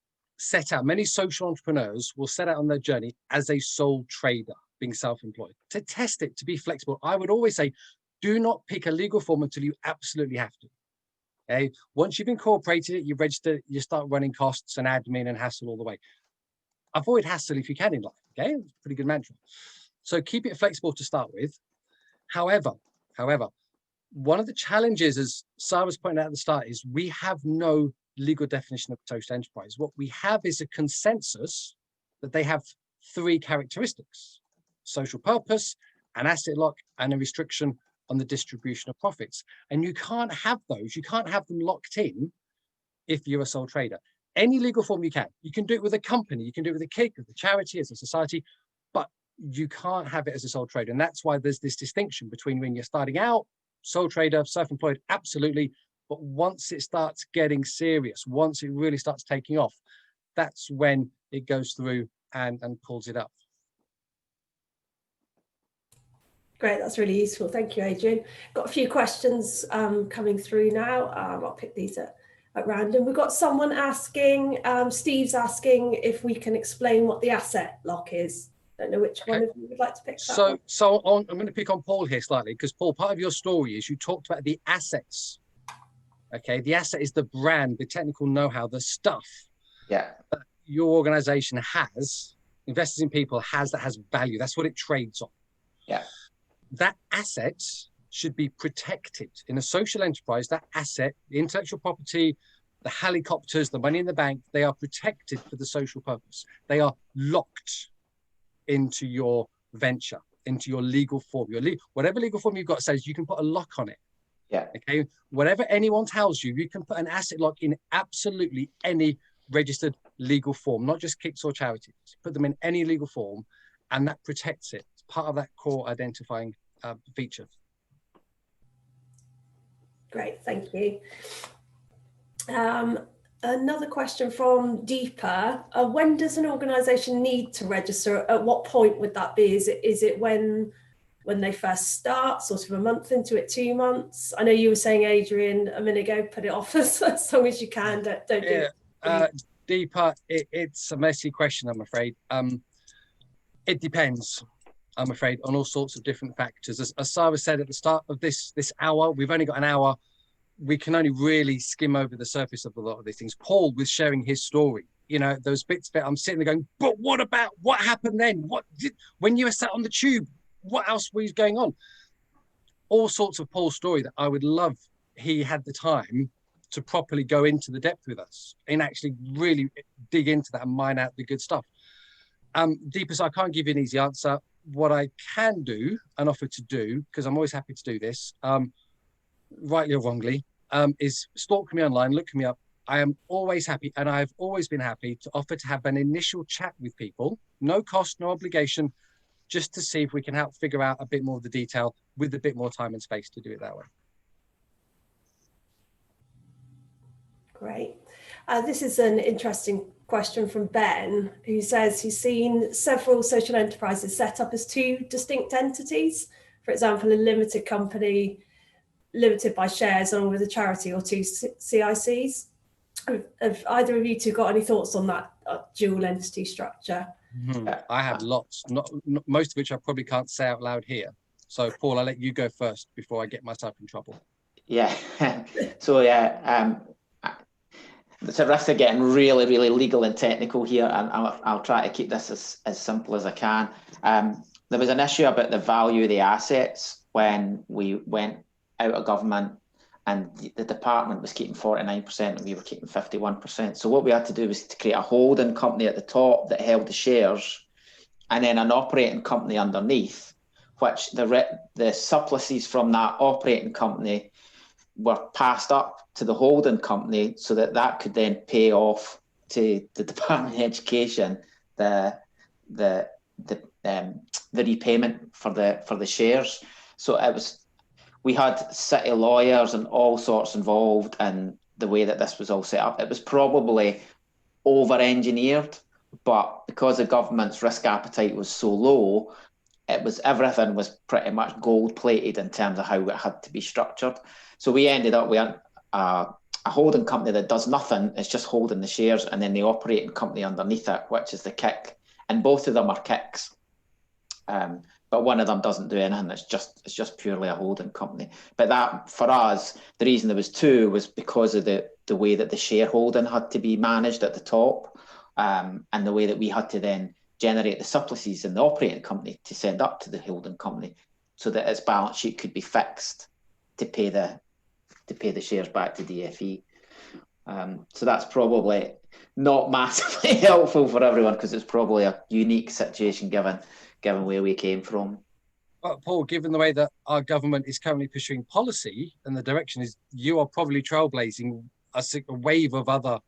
many social entrepreneurs will set out on their journey as a sole trader, being self-employed. To test it, to be flexible, I would always say, do not pick a legal form until you absolutely have to. Okay? Once you've incorporated it, you register, you start running costs and admin and hassle all the way. Avoid hassle if you can in life. Okay, it's a pretty good mantra. So keep it flexible to start with. However, one of the challenges, as Sara was pointing out at the start, is we have no legal definition of social enterprise. What we have is a consensus that they have three characteristics: social purpose, an asset lock, and a restriction on the distribution of profits. And you can't have those. You can't have them locked in if you're a sole trader. Any legal form you can. You can do it with a company. You can do it with a KIC, with a charity, as a society, but you can't have it as a sole trader. And that's why there's this distinction between when you're starting out, sole trader, self-employed, absolutely. But once it starts getting serious, once it really starts taking off, that's when it goes through and pulls it up. Great, that's really useful. Thank you, Adrian. Got a few questions coming through now. I'll pick these at random. We've got someone asking, Steve's asking if we can explain what the asset lock is. Don't know which one of you would like to pick that one. I'm going to pick on Paul here slightly, because Paul, part of your story is you talked about the assets. Okay, the asset is the brand, the technical know-how, the stuff that your organization has, investors in people that has value. That's what it trades on. Yeah. That asset should be protected. In a social enterprise, that asset, the intellectual property, the helicopters, the money in the bank, they are protected for the social purpose. They are locked into your venture, into your legal form. Whatever legal form you've got says you can put a lock on it. Yeah. Okay. Whatever anyone tells you, you can put an asset lock in absolutely any registered legal form, not just KICs or charities. Put them in any legal form, and that protects it. It's part of that core identifying feature. Great, thank you. Another question from Deepa. When does an organisation need to register? At what point would that be? Is it when they first start, sort of a month into it, 2 months? I know you were saying, Adrian, a minute ago, put it off as long as you can. Don't do it. Deepa, it's a messy question, I'm afraid. It depends, I'm afraid, on all sorts of different factors. As Sara said at the start of this hour, we've only got an hour. We can only really skim over the surface of a lot of these things. Paul was sharing his story. You know, those bits of it, I'm sitting there going, but what happened then? When you were sat on the tube, what else was going on? All sorts of Paul's story that I would love he had the time to properly go into the depth with us and actually really dig into that and mine out the good stuff. Deepa, so I can't give you an easy answer. What I can do and offer to do, because I'm always happy to do this, rightly or wrongly, is stalk me online, look me up. I am always happy, and I've always been happy to offer to have an initial chat with people, no cost, no obligation, just to see if we can help figure out a bit more of the detail with a bit more time and space to do it that way. Great. This is an interesting question from Ben, who says he's seen several social enterprises set up as two distinct entities. For example, a limited company limited by shares along with a charity, or two CICs. Have either of you two got any thoughts on that dual entity structure? I have lots, not most of which I probably can't say out loud here. So Paul, I'll let you go first before I get myself in trouble. Yeah. So it's a risk of getting really, really legal and technical here, and I'll try to keep this as simple as I can. There was an issue about the value of the assets when we went out of government, and the department was keeping 49% and we were keeping 51%. So what we had to do was to create a holding company at the top that held the shares, and then an operating company underneath, which the surpluses from that operating company were passed up to the holding company, so that could then pay off to the Department of Education the repayment for the shares. So we had city lawyers and all sorts involved in the way that this was all set up. It was probably over-engineered, but because the government's risk appetite was so low, everything was pretty much gold-plated in terms of how it had to be structured. So we ended up with a holding company that does nothing, it's just holding the shares, and then the operating company underneath it, which is the KIC. And both of them are KICs. But one of them doesn't do anything. It's just purely a holding company. But that, for us, the reason there was two was because of the way that the shareholding had to be managed at the top, and the way that we had to then generate the surpluses in the operating company to send up to the holding company, so that its balance sheet could be fixed to pay the shares back to DFE. So that's probably not massively helpful for everyone, because it's probably a unique situation given where we came from. But Paul, given the way that our government is currently pursuing policy and the direction is, you are probably trailblazing a wave of other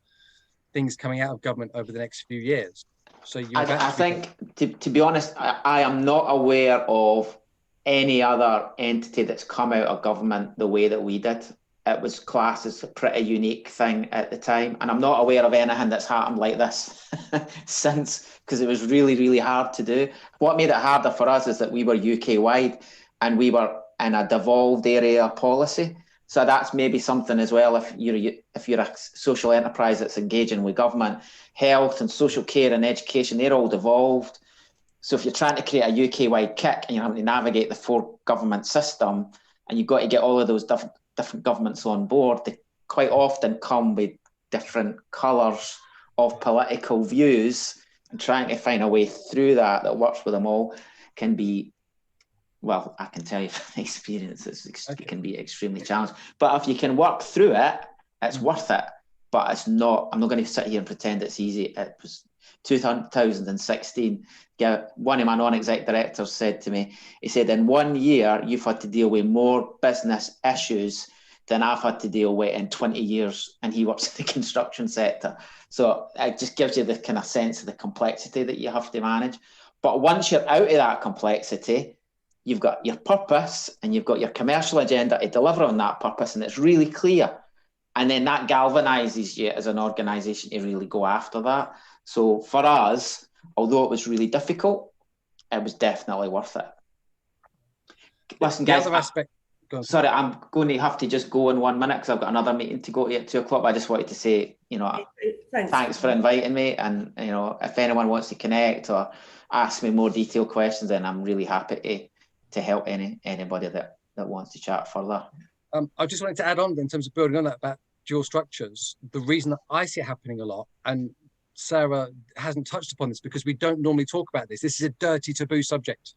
things coming out of government over the next few years. So I think, to be honest, I am not aware of any other entity that's come out of government the way that we did. It was classed as a pretty unique thing at the time. And I'm not aware of anything that's happened like this since, because it was really, really hard to do. What made it harder for us is that we were UK-wide and we were in a devolved area policy. So that's maybe something as well, if you're a social enterprise that's engaging with government, health and social care and education, they're all devolved. So if you're trying to create a UK-wide kick and you're having to navigate the 4 government system, and you've got to get all of those different governments on board, they quite often come with different colours of political views, and trying to find a way through that works with them all can be, well, I can tell you from experience, it can be extremely challenging. But if you can work through it, it's worth it. But it's not, I'm not going to sit here and pretend it's easy. It was 2016. One of my non-exec directors said to me, he said, in 1 year, you've had to deal with more business issues than I've had to deal with in 20 years. And he works in the construction sector. So it just gives you the kind of sense of the complexity that you have to manage. But once you're out of that complexity, you've got your purpose and you've got your commercial agenda to deliver on that purpose, and it's really clear. And then that galvanizes you as an organisation to really go after that. So for us, although it was really difficult, it was definitely worth it. Listen, guys, sorry, I'm going to have to just go in 1 minute because I've got another meeting to go to at 2 o'clock. But I just wanted to say, thanks for inviting me. And, if anyone wants to connect or ask me more detailed questions, then I'm really happy to help anybody that wants to chat further. I just wanted to add on in terms of building on that about dual structures. The reason that I see it happening a lot, and Sarah hasn't touched upon this because we don't normally talk about this. This is a dirty taboo subject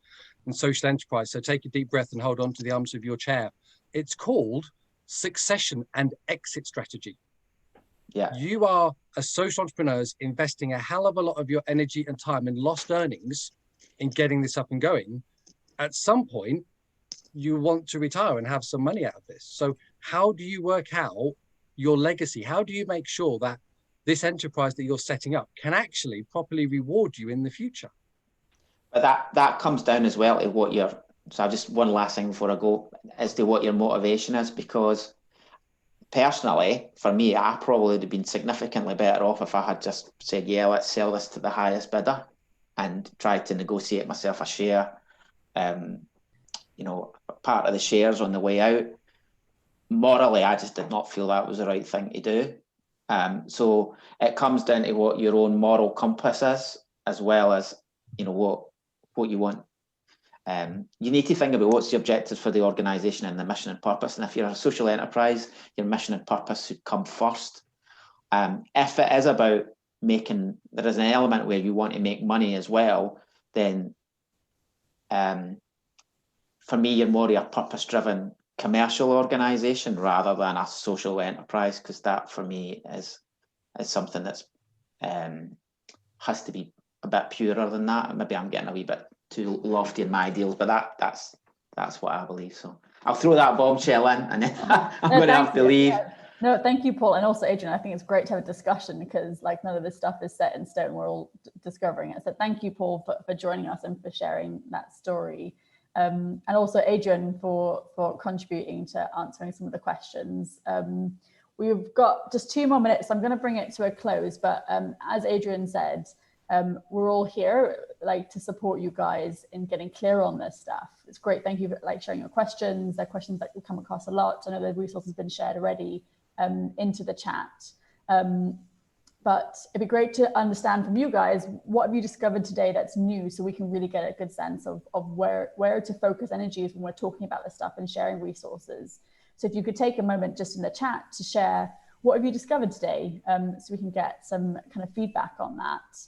in social enterprise. So take a deep breath and hold on to the arms of your chair. It's called succession and exit strategy. Yeah. You are, as social entrepreneurs, investing a hell of a lot of your energy and time and lost earnings in getting this up and going. At some point, you want to retire and have some money out of this. So how do you work out your legacy? How do you make sure that this enterprise that you're setting up can actually properly reward you in the future? But that comes down as well to what your, so just one last thing before I go, as to what your motivation is, because personally, for me, I probably would have been significantly better off if I had just said, yeah, let's sell this to the highest bidder and tried to negotiate myself a share, part of the shares on the way out. Morally, I just did not feel that was the right thing to do. So it comes down to what your own moral compass is, as well as, what you want. You need to think about what's the objectives for the organisation and the mission and purpose. And if you're a social enterprise, your mission and purpose should come first. If it is about there is an element where you want to make money as well, then for me, you're more a purpose-driven commercial organisation rather than a social enterprise, because that for me is something that's has to be a bit purer than that. Maybe I'm getting a wee bit too lofty in my ideals, but that's what I believe. So I'll throw that bombshell in, and then I'm going to have to leave. Yeah. No, thank you, Paul, and also Adrian. I think it's great to have a discussion because none of this stuff is set in stone. We're all discovering it. So thank you, Paul, for joining us and for sharing that story. And also Adrian for contributing to answering some of the questions. We've got just 2 more minutes. I'm going to bring it to a close, but as Adrian said, we're all here to support you guys in getting clear on this stuff. It's great. Thank you for sharing your questions. They're questions that we come across a lot. I know the resources have been shared already into the chat. But it'd be great to understand from you guys, what have you discovered today that's new, so we can really get a good sense of where to focus energies when we're talking about this stuff and sharing resources. So if you could take a moment just in the chat to share, what have you discovered today, so we can get some kind of feedback on that.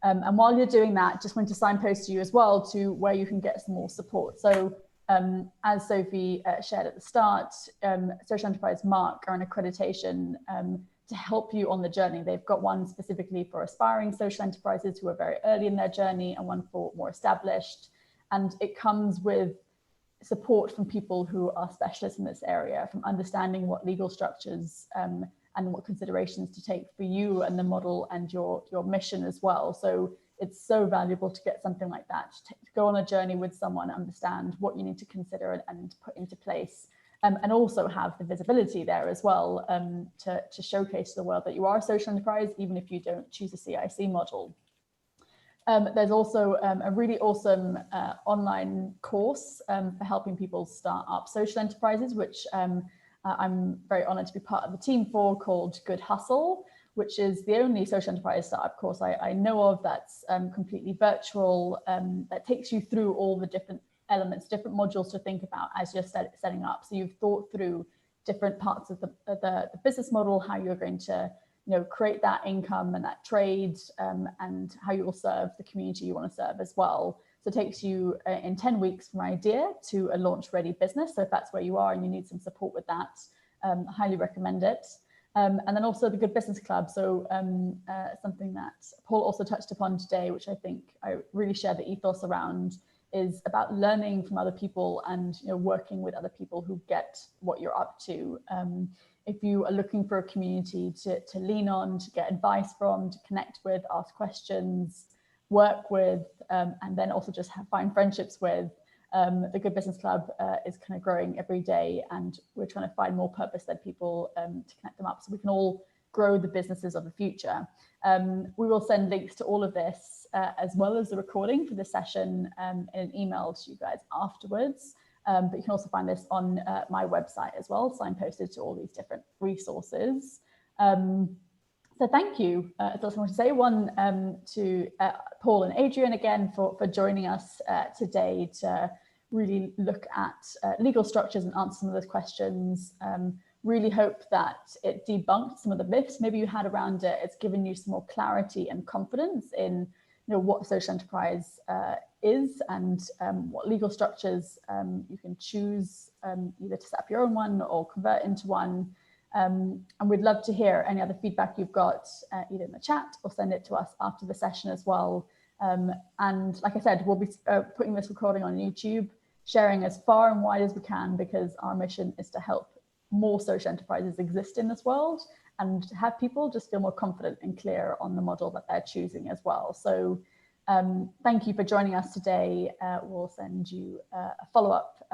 And while you're doing that, just want to signpost you as well to where you can get some more support. So As Sophie shared at the start, Social Enterprise Mark are an accreditation to help you on the journey. They've got one specifically for aspiring social enterprises who are very early in their journey, and one for more established. And it comes with support from people who are specialists in this area, from understanding what legal structures and what considerations to take for you and the model and your mission as well. So it's so valuable to get something like that, to go on a journey with someone, understand what you need to consider and put into place, and also have the visibility there as well, to showcase to the world that you are a social enterprise, even if you don't choose a CIC model. There's also a really awesome online course for helping people start up social enterprises, which I'm very honored to be part of the team for, called Good Hustle, which is the only social enterprise startup course I know of that's completely virtual, that takes you through all the different elements, different modules to think about as you're setting up. So you've thought through different parts of the business model, how you're going to create that income and that trade, and how you will serve the community you want to serve as well. So it takes you in 10 weeks from idea to a launch ready business. So if that's where you are and you need some support with that, I highly recommend it. And then also the Good Business Club. So something that Paul also touched upon today, which I think I really share the ethos around, is about learning from other people and working with other people who get what you're up to. If you are looking for a community to lean on, to get advice from, to connect with, ask questions, work with, and then also just find friendships with, the Good Business Club is kind of growing every day, and we're trying to find more purpose-led people to connect them up so we can all grow the businesses of the future. We will send links to all of this as well as the recording for the session in an email to you guys afterwards. But you can also find this on my website as well, signposted to all these different resources. So thank you. That's all I want to say. One to Paul and Adrian again for joining us today to really look at legal structures and answer some of those questions. Really hope that it debunked some of the myths maybe you had around it. It's given you some more clarity and confidence in what social enterprise is, and what legal structures you can choose either to set up your own one or convert into one. And we'd love to hear any other feedback you've got either in the chat or send it to us after the session as well. And like I said, we'll be putting this recording on YouTube, sharing as far and wide as we can, because our mission is to help more social enterprises exist in this world and to have people just feel more confident and clear on the model that they're choosing as well. So thank you for joining us today. We'll send you a follow-up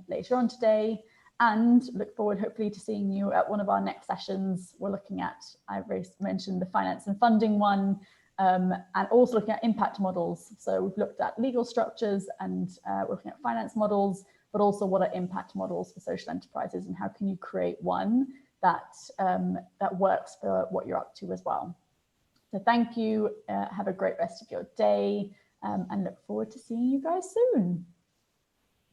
later on today, and look forward hopefully to seeing you at one of our next sessions. We're looking at, I've already mentioned the finance and funding one, and also looking at impact models. So we've looked at legal structures and we're looking at finance models, but also what are impact models for social enterprises and how can you create one that that works for what you're up to as well. So thank you, have a great rest of your day, and look forward to seeing you guys soon.